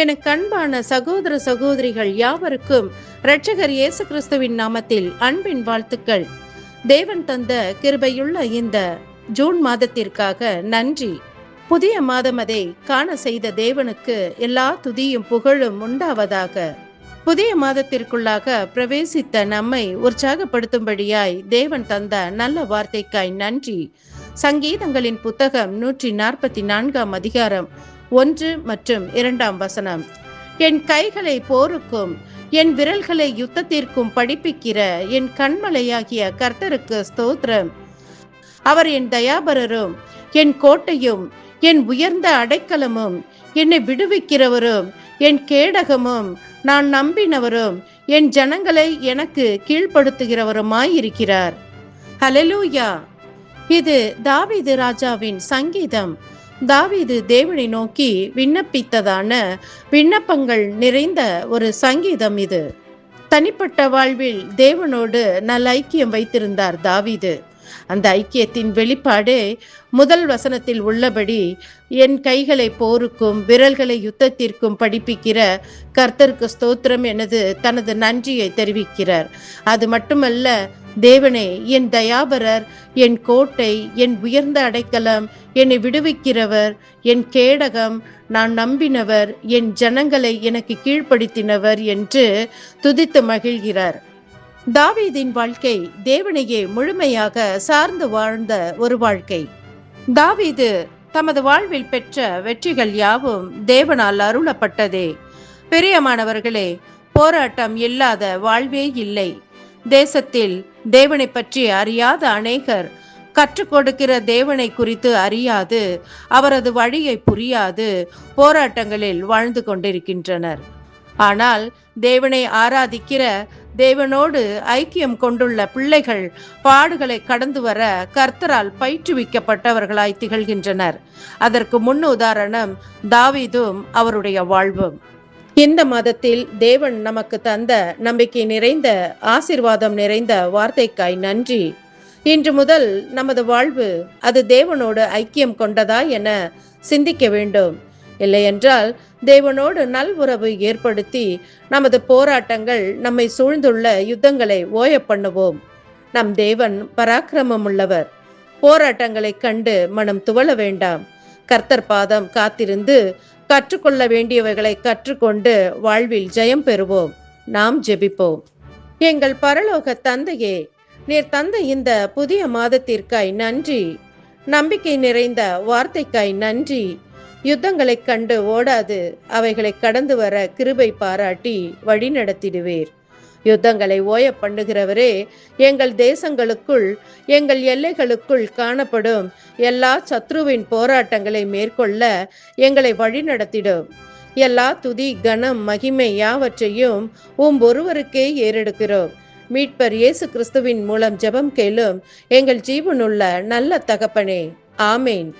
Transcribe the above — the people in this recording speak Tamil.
எனக்கு அன்பான சகோதர சகோதரிகள் யாவருக்கும் இரட்சகர் இயேசு கிறிஸ்துவின் நாமத்தில் அன்பின் வாழ்த்துக்கள். தேவன் தந்த கிருபையுள்ள இந்த ஜூன் மாதத்திற்காக நன்றி. புதிய மாதம் அதை காண செய்த தேவனுக்கு எல்லா துதியும் புகழும் உண்டாவதாக. புதிய மாதத்திற்குள்ளாக பிரவேசித்த நம்மை உற்சாகப்படுத்தும்படியாய் தேவன் தந்த நல்ல வார்த்தைக்காய் நன்றி. சங்கீதங்களின் புத்தகம் 144 அதிகாரம் 1 மற்றும் 2 என் கைகளை போருக்கும் என் விரல்களை யுத்தத்திற்கும் படிப்பிக்கிற என் கண்மலையாகிய கர்த்தருக்கு ஸ்தோத்திரம். அவர் என் தயாபரரும் என் கோட்டையும் என் உயர்ந்த அடைக்கலமும் என்னை விடுவிக்கிறவரும் என் கேடகமும் நான் நம்பினவரும் என் ஜனங்களை எனக்கு கீழ்ப்படுத்துகிறவருமாயிருக்கிறார். ஹல்லேலூயா. இது தாவீது ராஜாவின் சங்கீதம். தாவீது தேவனை நோக்கி விண்ணப்பித்ததான விண்ணப்பங்கள் நிறைந்த ஒரு சங்கீதம் இது. தனிப்பட்ட வாழ்வில் தேவனோடு நல்ல ஐக்கியம் வைத்திருந்தார் தாவீது. அந்த ஐக்கியத்தின் வெளிப்பாடு முதல் வசனத்தில் உள்ளபடி என் கைகளை போருக்கும் விரல்களை யுத்தத்திற்கும் படிப்பிக்கிற கர்த்தருக்கு ஸ்தோத்திரம் எனது தனது நன்றியை தெரிவிக்கிறார். அது மட்டுமல்ல, தேவனே என் தயாபரர், என் கோட்டை, என் உயர்ந்த அடைக்கலம், என்னை விடுவிக்கிறவர், என் கேடகம், நான் நம்பினவர், என் ஜனங்களை எனக்கு கீழ்ப்படுத்தினவர் என்று துதித்து மகிழ்கிறார். தாவீதின் வாழ்க்கை தேவனையே முழுமையாக சார்ந்து வாழ்ந்த ஒரு வாழ்க்கை. தாவீது தமது வாழ்வில் பெற்ற வெற்றிகள் யாவும் தேவனால் அருளப்பட்டதே. பிரியமானவர்களே, போராட்டம் இல்லாத வாழ்வே இல்லை. தேசத்தில் தேவனை பற்றி அறியாத அநேகர், கற்றுக் கொடுக்கிற தேவனை குறித்து அறியாது, அவரது வழியை புரியாது போராட்டங்களில் வாழ்ந்து கொண்டிருக்கின்றனர். ஆனால் தேவனை ஆராதிக்கிற, தேவனோடு ஐக்கியம் கொண்டுள்ள பிள்ளைகள் பாடுகளை கடந்து வர கர்த்தரால் பயிற்றுவிக்கப்பட்டவர்களாய் திகழ்கின்றனர். அதற்கு முன் உதாரணம் தாவீதும் அவருடைய வாழ்வும். இந்த மாதத்தில் தேவன் நமக்கு தந்த நம்பிக்கை நிறைந்த, ஆசீர்வாதம் நிறைந்த வார்த்தைக்காய் நன்றி. இன்று முதல் நமது வாழ்வு அது தேவனோடு ஐக்கியம் கொண்டதா என சிந்திக்க வேண்டும். இல்லையென்றால் தேவனோடு நல் உறவு ஏற்படுத்தி நமது போராட்டங்கள், நம்மை சூழ்ந்துள்ள யுத்தங்களை ஓய பண்ணுவோம். நம் தேவன் பராக்கிரமம் உள்ளவர். போராட்டங்களை கண்டு மனம் துவள வேண்டாம். கர்த்தர் பாதம் காத்திருந்து கற்றுக்கொள்ள வேண்டியவைகளை கற்றுக்கொண்டு வாழ்வில் ஜெயம் பெறுவோம். நாம் ஜெபிப்போம். எங்கள் பரலோக தந்தையே, நீர் தந்த இந்த புதிய மாதத்திற்காய் நன்றி. நம்பிக்கை நிறைந்த வார்த்தைக்காய் நன்றி. யுத்தங்களை கண்டு ஓடாது அவைகளை கடந்து வர கிருபை பாராட்டி வழி நடத்திடுவீர். யுத்தங்களை ஓய பண்ணுகிறவரே, எங்கள் தேசங்களுக்குள், எங்கள் எல்லைகளுக்குள் காணப்படும் எல்லா சத்ருவின் போராட்டங்களை மேற்கொள்ள எங்களை வழி நடத்திடும். எல்லா துதி, கனம், மகிமை யாவற்றையும் ஒருவருக்கே ஏறெடுக்கிறோம். மீட்பர் இயேசு கிறிஸ்துவின் மூலம் ஜெபம் கேளும் எங்கள் ஜீவனுள்ள நல்ல தகப்பனே. ஆமேன்.